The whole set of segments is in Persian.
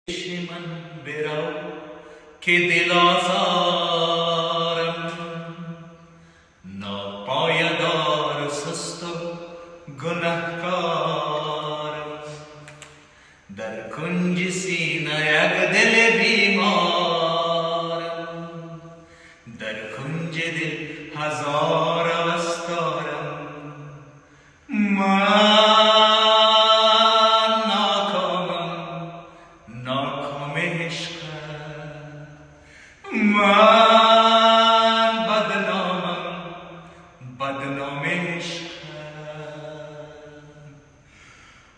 پیش من برو که دل آزارم، ناپایدار سست و گنهکارم. در کنج سینه یک دل بیمارم، در کنج دل هزار وستارم. من ناکام عشقم، من بدنام عشقم.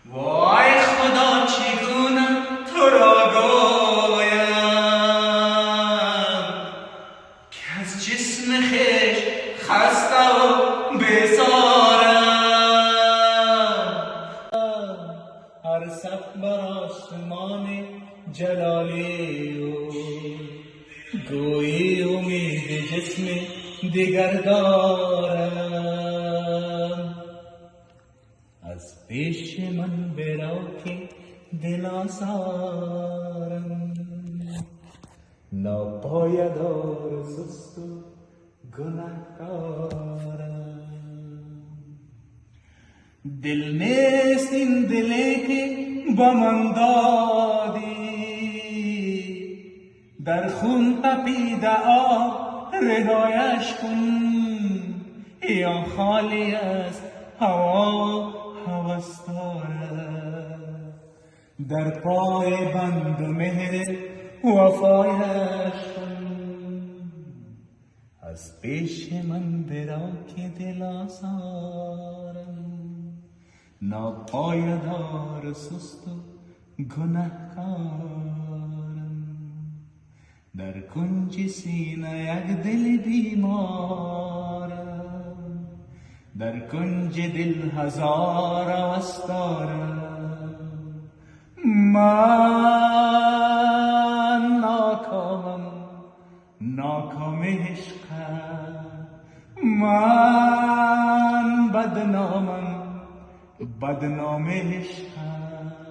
وای خدا چگونه تو را گویم که از جسم خویش خسته و بیزارم. هر صف بر آسمان جلالی و گویی امید جسم دیگر دارم. از پیش من برو که دل آزارم، ناپایدار سست و گنهکارم. دل نیست این دلی که با من دادی، در خون تپیده رهایش کن. یا خالی از هوا هوسداره، در پای بند و مهر وفایش کن. از پیش من برو که دل آزارم، ناپایدار سست و گنهکارم. در کنج سینه یک دل بیمارم، در کنج دل هزار وستارم. من ناکام عشقم، من بدنام عشقم.